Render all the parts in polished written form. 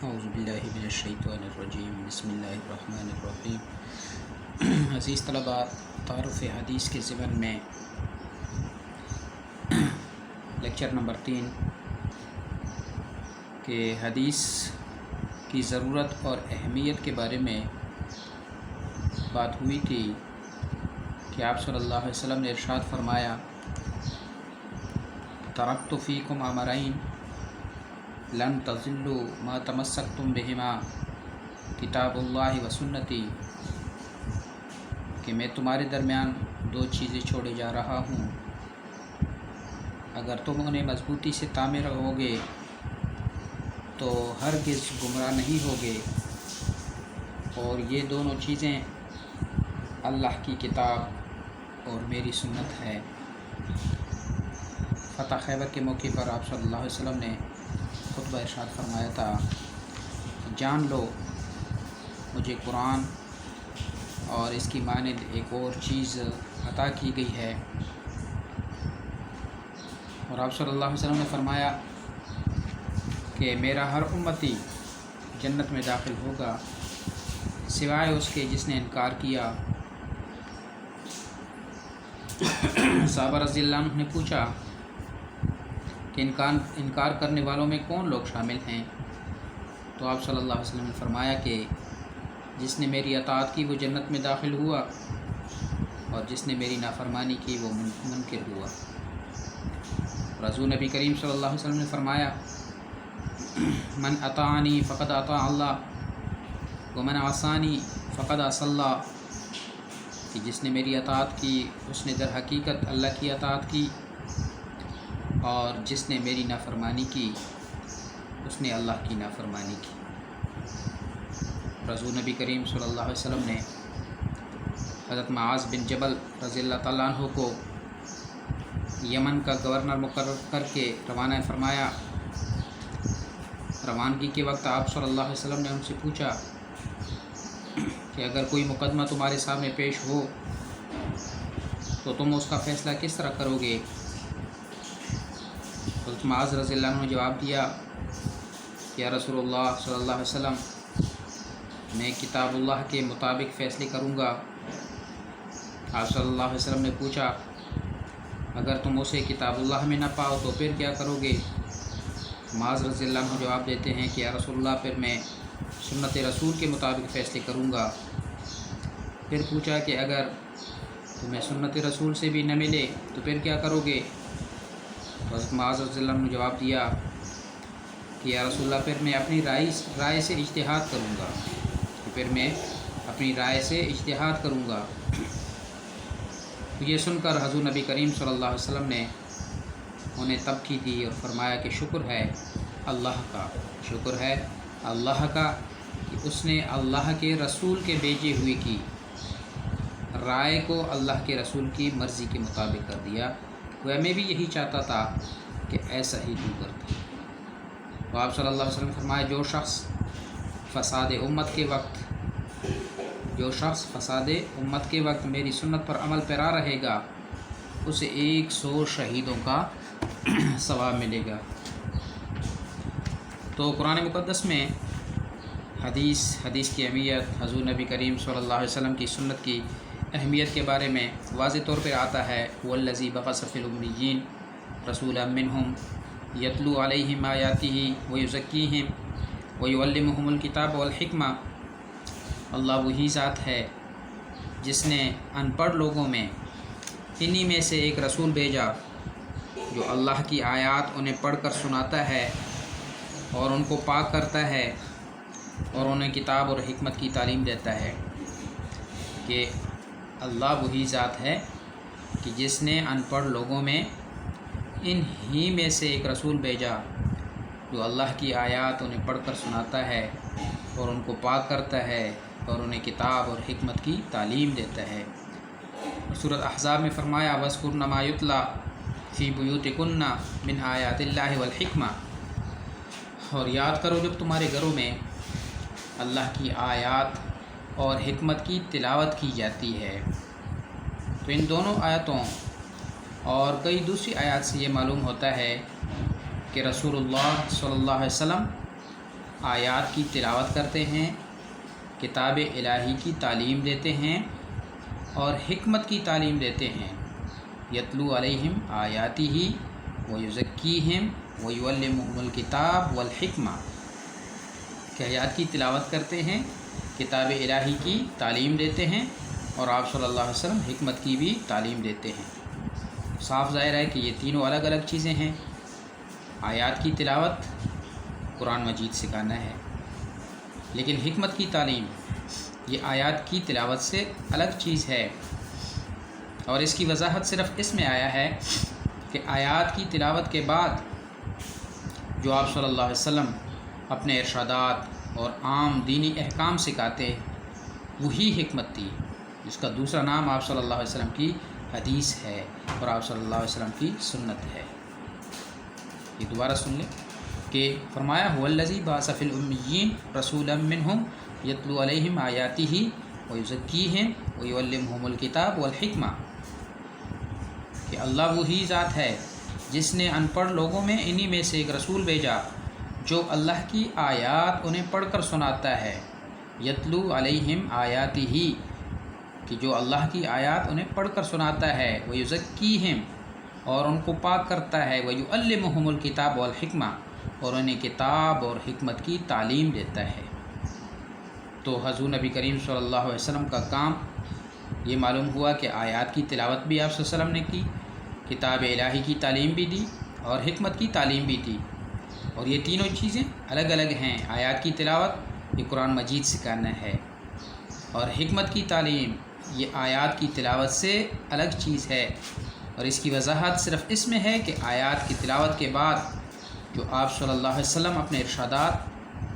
اعوذ باللہ من الشیطان الرجیم بسم اللہ الرحمن الرحیم۔ عزیز طلباء، تعارف حدیث کے ضمن میں لیکچر نمبر 3 کہ حدیث کی ضرورت اور اہمیت کے بارے میں بات ہوئی تھی کہ آپ صلی اللہ علیہ وسلم نے ارشاد فرمایا، ترکت فیکم امرین لن تضلوا ما تمسکتم بہما کتاب اللہ و سنتی، کہ میں تمہارے درمیان 2 چیزیں چھوڑے جا رہا ہوں، اگر تم انہیں مضبوطی سے تامے رہو گے تو ہرگز گمراہ نہیں ہوگے، اور یہ دونوں چیزیں اللہ کی کتاب اور میری سنت ہے۔ فتح خیبر کے موقع پر آپ صلی اللہ علیہ وسلم نے خطبہ ارشاد فرمایا تھا، جان لو مجھے قرآن اور اس کی مانند ایک اور چیز عطا کی گئی ہے، اور آپ صلی اللہ علیہ وسلم نے فرمایا کہ میرا ہر امتی جنت میں داخل ہوگا سوائے اس کے جس نے انکار کیا۔ صحابہ رضی اللہ عنہ نے پوچھا کہ انکار کرنے والوں میں کون لوگ شامل ہیں؟ تو آپ صلی اللہ علیہ وسلم نے فرمایا کہ جس نے میری اطاعت کی وہ جنت میں داخل ہوا، اور جس نے میری نافرمانی کی وہ منکر ہوا۔ رسول نبی کریم صلی اللہ علیہ وسلم نے فرمایا، من اطاعنی فقد اطاع اللہ ومن عصانی فقد عصى اللہ، کہ جس نے میری اطاعت کی اس نے در حقیقت اللہ کی اطاعت کی، اور جس نے میری نافرمانی کی اس نے اللہ کی نافرمانی کی۔ رسول نبی کریم صلی اللہ علیہ وسلم نے حضرت معاذ بن جبل رضی اللہ تعالیٰ عنہ کو یمن کا گورنر مقرر کر کے روانہ فرمایا۔ روانگی کے وقت آپ صلی اللہ علیہ وسلم نے ان سے پوچھا کہ اگر کوئی مقدمہ تمہارے سامنے پیش ہو تو تم اس کا فیصلہ کس طرح کرو گے؟ حضرت معاذ رضی اللہ عنہ نے جواب دیا کہ یا رسول اللہ صلی اللہ علیہ وسلم، میں کتاب اللہ کے مطابق فیصلے کروں گا۔ آپ صلی اللہ علیہ وسلم نے پوچھا، اگر تم اسے کتاب اللہ میں نہ پاؤ تو پھر کیا کرو گے؟ معاذ رضی اللہ عنہ جواب دیتے ہیں کہ یا رسول اللہ، پھر میں سنت رسول کے مطابق فیصلے کروں گا۔ پھر پوچھا کہ اگر تمہیں سنت رسول سے بھی نہ ملے تو پھر کیا کرو گے؟ تو حضرت معاذ رضی اللہ عنہ نے جواب دیا کہ یا رسول اللہ، پھر میں اپنی رائے سے اجتہاد کروں گا، تو یہ سن کر حضور نبی کریم صلی اللہ علیہ وسلم نے انہیں تبکی دی اور فرمایا کہ شکر ہے اللہ کا کہ اس نے اللہ کے رسول کے بھیجے ہوئے کی رائے کو اللہ کے رسول کی مرضی کے مطابق کر دیا۔ وہ میں بھی یہی چاہتا تھا کہ ایسا ہی تو کرتا۔ تو آپ صلی اللہ علیہ وسلم فرمایا، جو شخص فساد امت کے وقت میری سنت پر عمل پیرا رہے گا اسے 100 شہیدوں کا ثواب ملے گا۔ تو قرآن مقدس میں حدیث کی اہمیت، حضور نبی کریم صلی اللہ علیہ وسلم کی سنت کی اہمیت کے بارے میں واضح طور پہ آتا ہے، والذی بعث فی الامیین رسولا منہم یتلو علیہم آیاتہ ویزکیہم ویعلمہم الکتاب والحکمہ۔ اللہ وہی ذات ہے جس نے ان پڑھ لوگوں میں انہی میں سے ایک رسول بھیجا جو اللہ کی آیات انہیں پڑھ کر سناتا ہے اور ان کو پاک کرتا ہے اور انہیں کتاب اور حکمت کی تعلیم دیتا ہے۔ کہ اللہ وہی ذات ہے کہ جس نے ان پڑھ لوگوں میں انہی میں سے ایک رسول بھیجا جو اللہ کی آیات انہیں پڑھ کر سناتا ہے اور ان کو پاک کرتا ہے اور انہیں کتاب اور حکمت کی تعلیم دیتا ہے۔ سورۃ احزاب میں فرمایا، وَاذْكُرْنَ مَا يُتْلَىٰ فِي بُيُوتِكُنَّ مِنْ آیَاتِ اللہِ وَالْحِکْمَةِ، اور یاد کرو جب تمہارے گھروں میں اللہ کی آیات اور حکمت کی تلاوت کی جاتی ہے۔ تو ان دونوں آیتوں اور کئی دوسری آیات سے یہ معلوم ہوتا ہے کہ رسول اللہ صلی اللہ علیہ وسلم آیات کی تلاوت کرتے ہیں، کتاب الہی کی تعلیم دیتے ہیں اور حکمت کی تعلیم دیتے ہیں۔ یتلو علیہم آیاتہ ویزکیہم ویعلمہم الکتاب والحکمہ، کہ آیات کی تلاوت کرتے ہیں، کتاب الہی کی تعلیم دیتے ہیں اور آپ صلی اللہ علیہ وسلم حکمت کی بھی تعلیم دیتے ہیں۔ صاف ظاہر ہے کہ یہ تینوں الگ الگ چیزیں ہیں۔ آیات کی تلاوت قرآن مجید سکھانا ہے، لیکن حکمت کی تعلیم یہ آیات کی تلاوت سے الگ چیز ہے، اور اس کی وضاحت صرف اس میں آیا ہے کہ آیات کی تلاوت کے بعد جو آپ صلی اللہ علیہ وسلم اپنے ارشادات اور عام دینی احکام سکھاتے وہی حکمت تھی، جس کا دوسرا نام آپ صلی اللہ علیہ وسلم کی حدیث ہے اور آپ صلی اللہ علیہ وسلم کی سنت ہے۔ یہ دوبارہ سن لیں کہ فرمایا هو الذی بعث فی الامیین رسولا منہم یتلو علیہم آیاتہ ویزکیہم ویعلمہم الکتاب والحکمہ، کہ اللہ وہی ذات ہے جس نے ان پڑھ لوگوں میں انہی میں سے ایک رسول بھیجا جو اللہ کی آیات انہیں پڑھ کر سناتا ہے، یتلو علیہم آیاتہ، کہ جو اللہ کی آیات انہیں پڑھ کر سناتا ہے، ویزکیہم، اور ان کو پاک کرتا ہے، ویعلمہم الکتاب والحکمہ، اور انہیں کتاب اور حکمت کی تعلیم دیتا ہے۔ تو حضور نبی کریم صلی اللہ علیہ وسلم کا کام یہ معلوم ہوا کہ آیات کی تلاوت بھی آپ صلی اللہ علیہ وسلم نے کی، کتاب الہی کی تعلیم بھی دی اور حکمت کی تعلیم بھی دی، اور یہ تینوں چیزیں الگ الگ ہیں۔ آیات کی تلاوت یہ قرآن مجید سکھانا ہے، اور حکمت کی تعلیم یہ آیات کی تلاوت سے الگ چیز ہے، اور اس کی وضاحت صرف اس میں ہے کہ آیات کی تلاوت کے بعد جو آپ صلی اللہ علیہ وسلم اپنے ارشادات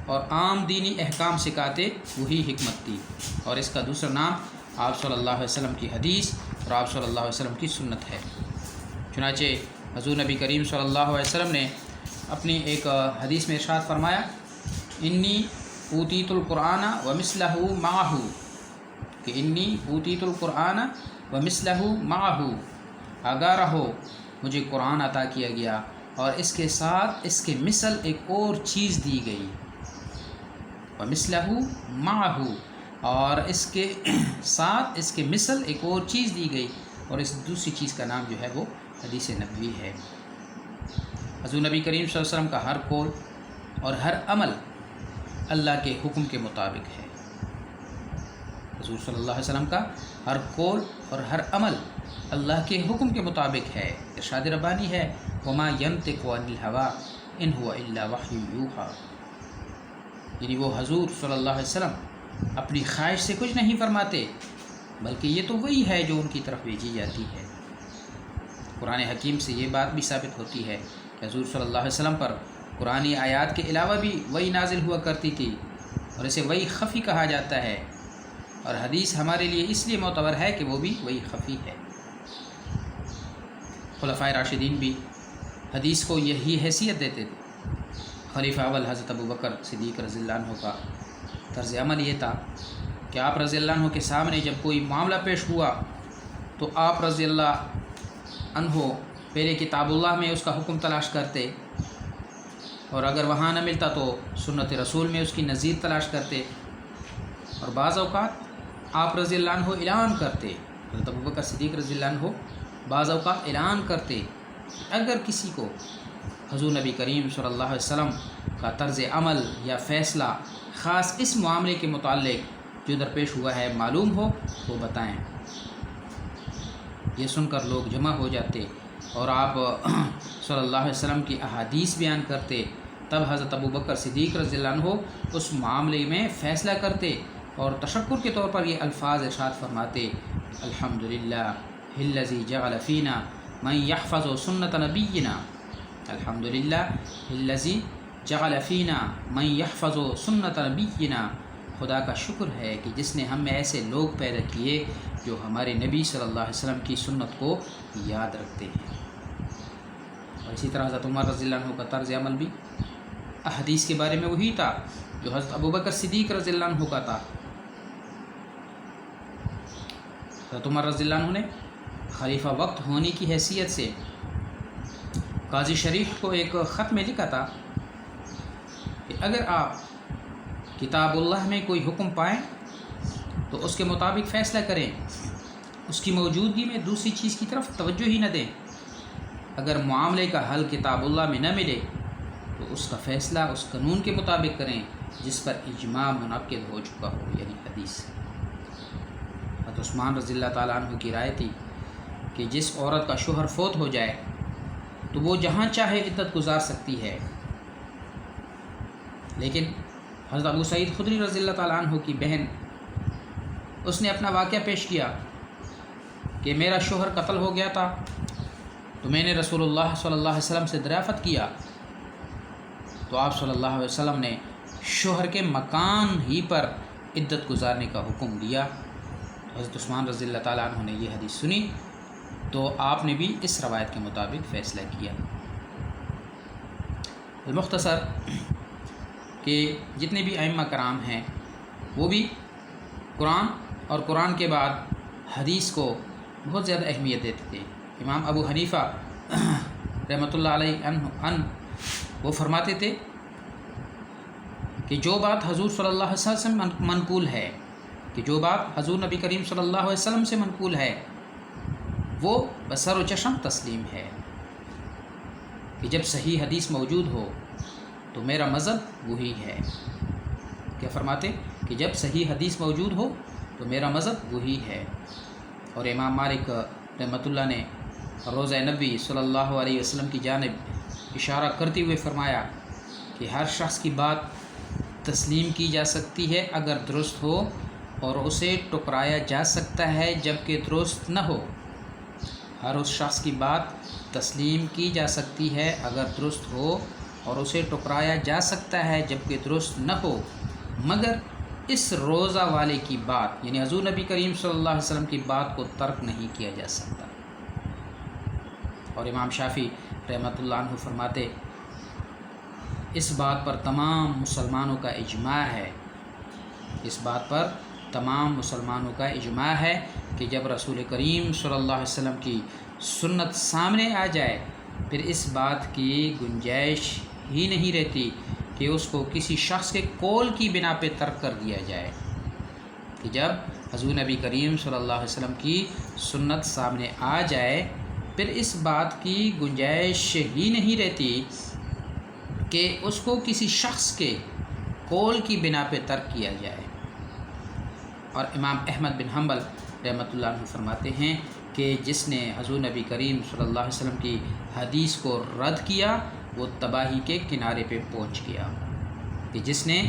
اور عام دینی احکام سکھاتے وہی حکمت تھی، اور اس کا دوسرا نام آپ صلی اللہ علیہ وسلم کی حدیث اور آپ صلی اللہ علیہ وسلم کی سنت ہے۔ چنانچہ حضور نبی کریم صلی اللہ علیہ وسلم نے اپنی ایک حدیث میں ارشاد فرمایا، انی اوتیت القرآن ومثلہ معہ، کہ انی اوتیت القرآن ومثلہ معہ، آگاہ رہو مجھے قرآن عطا کیا گیا اور اس کے ساتھ اس کے مثل ایک اور چیز دی گئی، ومثلہ معہ، اور اس کے ساتھ اس کے مثل ایک اور چیز دی گئی، اور اس دوسری چیز کا نام جو ہے وہ حدیث نبوی ہے۔ حضور نبی کریم صلی اللہ علیہ وسلم کا ہر قول اور ہر عمل اللہ کے حکم کے مطابق ہے۔ حضور صلی اللہ علیہ وسلم کا ہر قول اور ہر عمل اللہ کے حکم کے مطابق ہے۔ ارشاد ربانی ہے، وما ینطق عن الہوی ان هو الا وحی یوحی، یعنی وہ حضور صلی اللہ علیہ وسلم اپنی خواہش سے کچھ نہیں فرماتے، بلکہ یہ تو وہی ہے جو ان کی طرف بھیجی جاتی ہے۔ قرآن حکیم سے یہ بات بھی ثابت ہوتی ہے کہ حضور صلی اللہ علیہ وسلم پر قرآنی آیات کے علاوہ بھی وحی نازل ہوا کرتی تھی، اور اسے وحی خفی کہا جاتا ہے، اور حدیث ہمارے لیے اس لیے معتبر ہے کہ وہ بھی وحی خفی ہے۔ خلفائے راشدین بھی حدیث کو یہی حیثیت دیتے تھے۔ خلیفہ اول حضرت ابوبکر صدیق رضی اللہ عنہ کا طرز عمل یہ تھا کہ آپ رضی اللہ عنہ کے سامنے جب کوئی معاملہ پیش ہوا تو آپ رضی اللہ عنہ پہلے کتاب اللہ میں اس کا حکم تلاش کرتے، اور اگر وہاں نہ ملتا تو سنت رسول میں اس کی نظیر تلاش کرتے، اور بعض اوقات آپ رضی اللہ عنہ اعلان کرتے، حضرت ابوبکر صدیق رضی اللہ عنہ بعض اوقات اعلان کرتے، اگر کسی کو حضور نبی کریم صلی اللہ علیہ وسلم کا طرز عمل یا فیصلہ خاص اس معاملے کے متعلق جو درپیش ہوا ہے معلوم ہو تو بتائیں۔ یہ سن کر لوگ جمع ہو جاتے اور آپ صلی اللہ علیہ وسلم کی احادیث بیان کرتے، تب حضرت ابوبکر صدیق رضی اللہ عنہ اس معاملے میں فیصلہ کرتے اور تشکر کے طور پر یہ الفاظ ارشاد فرماتے، الحمدللہ الذی جعل فینا من یحفظ سنت نبینا، الحمدللہ الذی جعل فینا من یحفظ سنت نبینا، خدا کا شکر ہے کہ جس نے ہم میں ایسے لوگ پیدا کیے جو ہمارے نبی صلی اللہ علیہ وسلم کی سنت کو یاد رکھتے ہیں۔ اور اسی طرح حضرت عمر رضی اللہ عنہ کا طرز عمل بھی احادیث کے بارے میں وہی تھا جو حضرت ابوبکر صدیق رضی اللہ عنہ کا تھا۔ حضرت عمر رضی اللہ عنہ نے خلیفہ وقت ہونے کی حیثیت سے قاضی شریف کو ایک خط میں لکھا تھا کہ اگر آپ کتابullah میں کوئی حکم پائیں تو اس کے مطابق فیصلہ کریں، اس کی موجودگی میں دوسری چیز کی طرف توجہ ہی نہ دیں۔ اگر معاملے کا حل کتابullah میں نہ ملے تو اس کا فیصلہ اس قانون کے مطابق کریں جس پر اجماع منعقد ہو چکا ہو، یعنی حدیث۔ حضرت عثمان رضی اللہ تعالیٰ عنہ کی رائے تھی کہ جس عورت کا شوہر فوت ہو جائے تو وہ جہاں چاہے عدت گزار سکتی ہے، لیکن حضرت ابو سعید خدری رضی اللہ تعالیٰ عنہ کی بہن، اس نے اپنا واقعہ پیش کیا کہ میرا شوہر قتل ہو گیا تھا تو میں نے رسول اللہ صلی اللہ علیہ وسلم سے دریافت کیا تو آپ صلی اللہ علیہ وسلم نے شوہر کے مکان ہی پر عدت گزارنے کا حکم دیا۔ حضرت عثمان رضی اللہ تعالیٰ عنہ نے یہ حدیث سنی تو آپ نے بھی اس روایت کے مطابق فیصلہ کیا۔ المختصر کہ جتنے بھی ائمہ کرام ہیں وہ بھی قرآن اور قرآن کے بعد حدیث کو بہت زیادہ اہمیت دیتے تھے۔ امام ابو حنیفہ رحمۃ اللہ علیہ عنہ وہ فرماتے تھے کہ جو بات حضور صلی اللہ علیہ وسلم سے منقول ہے، کہ جو بات حضور نبی کریم صلی اللہ علیہ وسلم سے منقول ہے وہ بسر و چشم تسلیم ہے، کہ جب صحیح حدیث موجود ہو تو میرا مذہب وہی ہے۔ کیا فرماتے کہ جب صحیح حدیث موجود ہو تو میرا مذہب وہی ہے۔ اور امام مالک رحمۃ اللہ نے روضہ نبوی صلی اللہ علیہ وسلم کی جانب اشارہ کرتے ہوئے فرمایا کہ ہر شخص کی بات تسلیم کی جا سکتی ہے اگر درست ہو، اور اسے ٹکرایا جا سکتا ہے جب کہ درست نہ ہو۔ ہر اس شخص کی بات تسلیم کی جا سکتی ہے اگر درست ہو، اور اسے ٹکرایا جا سکتا ہے جب کہ درست نہ ہو، مگر اس روزہ والے کی بات، یعنی حضور نبی کریم صلی اللہ علیہ وسلم کی بات کو ترک نہیں کیا جا سکتا۔ اور امام شافعی رحمۃ اللہ عنہ فرماتے اس بات پر تمام مسلمانوں کا اجماع ہے، اس بات پر تمام مسلمانوں کا اجماع ہے کہ جب رسول کریم صلی اللہ علیہ وسلم کی سنت سامنے آ جائے پھر اس بات کی گنجائش ہی نہیں رہتی کہ اس کو کسی شخص کے قول کی بنا پہ ترک کر دیا جائے، کہ جب حضور نبی کریم صلی اللہ علیہ وسلم کی سنت سامنے آ جائے پھر اس بات کی گنجائش ہی نہیں رہتی کہ اس کو کسی شخص کے قول کی بنا پہ ترک کیا جائے۔ اور امام احمد بن حنبل رحمۃ اللہ عنہ فرماتے ہیں کہ جس نے حضور نبی کریم صلی اللہ علیہ وسلم کی حدیث کو رد کیا وہ تباہی کے کنارے پہ پہنچ گیا، کہ جس نے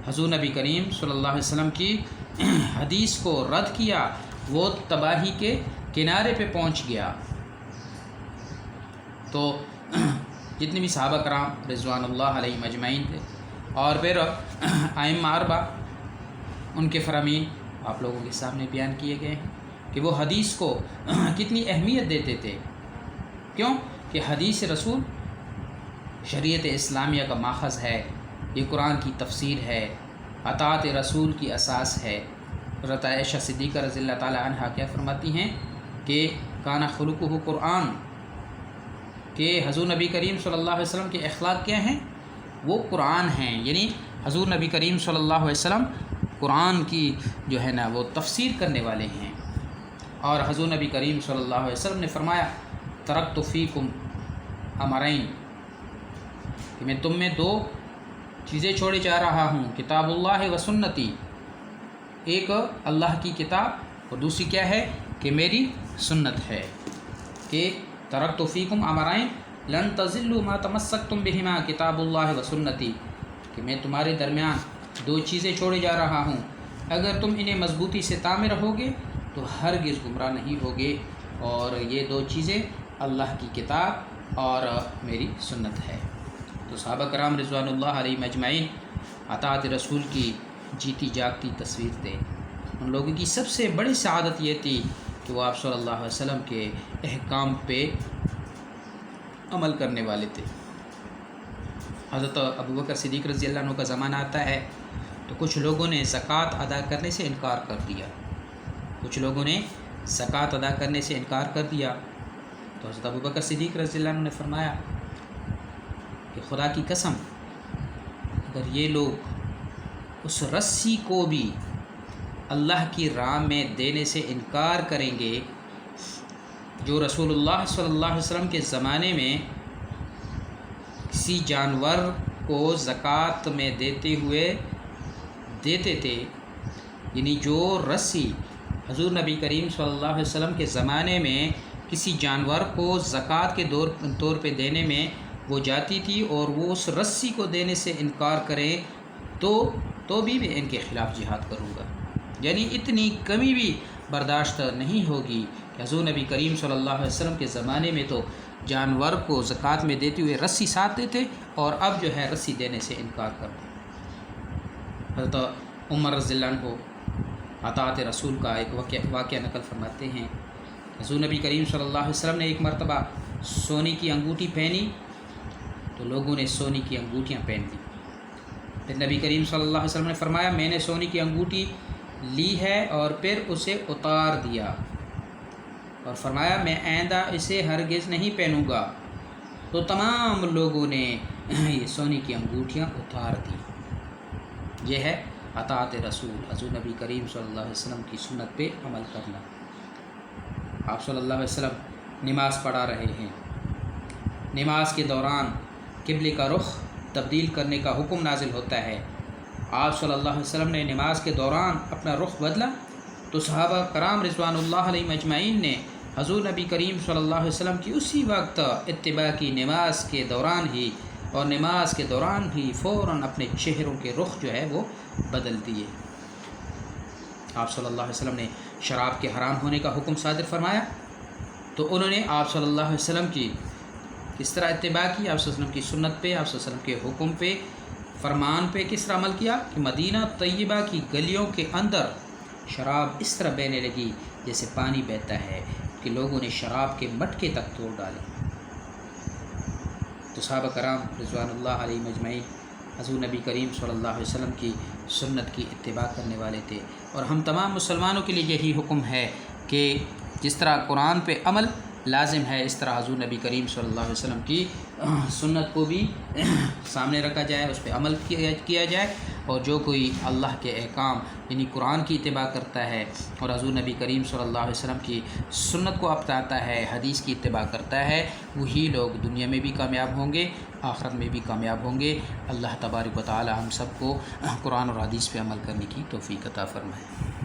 حضور نبی کریم صلی اللہ علیہ وسلم کی حدیث کو رد کیا وہ تباہی کے کنارے پہ پہنچ گیا۔ تو جتنے بھی صحابہ کرام رضوان اللہ علیہم اجمعین تھے اور پھر ائمہ اربعہ ان کے فرامین آپ لوگوں کے سامنے بیان کیے گئے ہیں کہ وہ حدیث کو کتنی اہمیت دیتے تھے۔ کیوں کہ حدیث رسول شریعت اسلامیہ کا ماخذ ہے، یہ قرآن کی تفسیر ہے، اطاعت رسول کی اساس ہے۔ حضرت عائشہ صدیقہ رضی اللہ تعالی عنہا کیا فرماتی ہیں کہ کانا خلقہ قرآن، کہ حضور نبی کریم صلی اللہ علیہ وسلم کے اخلاق کیا ہیں؟ وہ قرآن ہیں، یعنی حضور نبی کریم صلی اللہ علیہ وسلم قرآن کی جو ہے نا وہ تفسیر کرنے والے ہیں۔ اور حضور نبی کریم صلی اللہ علیہ وسلم نے فرمایا ترکت فیکم امرین، کہ میں تم میں دو چیزیں چھوڑے جا رہا ہوں، کتاب اللہ و سنتی، ایک اللہ کی کتاب اور دوسری کیا ہے کہ میری سنت ہے، کہ ترکت فیکم امرین لن تضلوا ما تمسکتم بہما کتاب اللہ و سنتی، کہ میں تمہارے درمیان دو چیزیں چھوڑے جا رہا ہوں، اگر تم انہیں مضبوطی سے تامے رہو گے تو ہرگز گمراہ نہیں ہوگے، اور یہ دو چیزیں اللہ کی کتاب اور میری سنت ہے۔ تو صحابہ کرام رضوان اللہ علیہم اجمعین اطاعت رسول کی جیتی جاگتی تصویر تھے۔ ان لوگوں کی سب سے بڑی سعادت یہ تھی کہ وہ آپ صلی اللہ علیہ وسلم کے احکام پہ عمل کرنے والے تھے۔ حضرت ابوبکر صدیق رضی اللہ عنہ کا زمانہ آتا ہے تو کچھ لوگوں نے زکوٰۃ ادا کرنے سے انکار کر دیا، کچھ لوگوں نے زکوٰۃ ادا کرنے سے انکار کر دیا، تو حضرت ابوبکر صدیق رضی اللہ عنہ نے فرمایا کہ خدا کی قسم اگر یہ لوگ اس رسی کو بھی اللہ کی راہ میں دینے سے انکار کریں گے جو رسول اللہ صلی اللہ علیہ وسلم کے زمانے میں کسی جانور کو زکوٰۃ میں دیتے تھے، یعنی جو رسی حضور نبی کریم صلی اللہ علیہ وسلم کے زمانے میں کسی جانور کو زکوٰۃ کے طور پہ دینے میں وہ جاتی تھی اور وہ اس رسی کو دینے سے انکار کریں تو بھی میں ان کے خلاف جہاد کروں گا۔ یعنی اتنی کمی بھی برداشت نہیں ہوگی کہ حضور نبی کریم صلی اللہ علیہ وسلم کے زمانے میں تو جانور کو زکوٰۃ میں دیتے ہوئے رسی ساتھ دیتے اور اب جو ہے رسی دینے سے انکار کرتے۔ حضرت عمر رضی اللہ عنہ اطاعت رسول کا ایک واقعہ نقل فرماتے ہیں۔ حضور نبی کریم صلی اللہ علیہ وسلم نے ایک مرتبہ سونے کی انگوٹھی پہنی تو لوگوں نے سونے کی انگوٹھیاں پہن لی۔ پھر نبی کریم صلی اللہ علیہ وسلم نے فرمایا میں نے سونے کی انگوٹھی لی ہے اور پھر اسے اتار دیا اور فرمایا میں آئندہ اسے ہرگز نہیں پہنوں گا، تو تمام لوگوں نے یہ سونے کی انگوٹھیاں اتار دی۔ یہ ہے اطاعت رسول، حضور نبی کریم صلی اللہ علیہ وسلم کی سنت پہ عمل کرنا۔ آپ صلی اللہ علیہ وسلم نماز پڑھا رہے ہیں، نماز کے دوران قبلے کا رخ تبدیل کرنے کا حکم نازل ہوتا ہے۔ آپ صلی اللہ علیہ وسلم نے نماز کے دوران اپنا رخ بدلا تو صحابہ کرام رضوان اللہ علیہم اجمعین نے حضور نبی کریم صلی اللہ علیہ وسلم کی اسی وقت اتباع کی، نماز کے دوران ہی فوراً اپنے چہروں کے رخ جو ہے وہ بدل دیے۔ آپ صلی اللہ علیہ وسلم نے شراب کے حرام ہونے کا حکم صادر فرمایا تو انہوں نے آپ صلی اللہ علیہ وسلم کی کس طرح اتباع کی، آپ صلی اللہ علیہ وسلم کی سنت پہ، آپ صلی اللہ علیہ وسلم کے حکم پہ، فرمان پہ کس طرح عمل کیا کہ مدینہ طیبہ کی گلیوں کے اندر شراب اس طرح بہنے لگی جیسے پانی بہتا ہے کہ لوگوں نے شراب کے مٹکے تک توڑ ڈالے۔ تو صحابہ کرام رضوان اللہ علیہ مجمعین حضور نبی کریم صلی اللہ علیہ وسلم کی سنت کی اتباع کرنے والے تھے، اور ہم تمام مسلمانوں کے لیے یہی حکم ہے کہ جس طرح قرآن پہ عمل لازم ہے اس طرح حضور نبی کریم صلی اللہ علیہ وسلم کی سنت کو بھی سامنے رکھا جائے، اس پہ عمل کیا جائے، اور جو کوئی اللہ کے احکام یعنی قرآن کی اتباع کرتا ہے اور حضور نبی کریم صلی اللہ علیہ وسلم کی سنت کو اپناتا ہے، حدیث کی اتباع کرتا ہے، وہی لوگ دنیا میں بھی کامیاب ہوں گے، آخرت میں بھی کامیاب ہوں گے۔ اللہ تبارک و تعالی ہم سب کو قرآن اور حدیث پہ عمل کرنے کی توفیق عطا فرمائے۔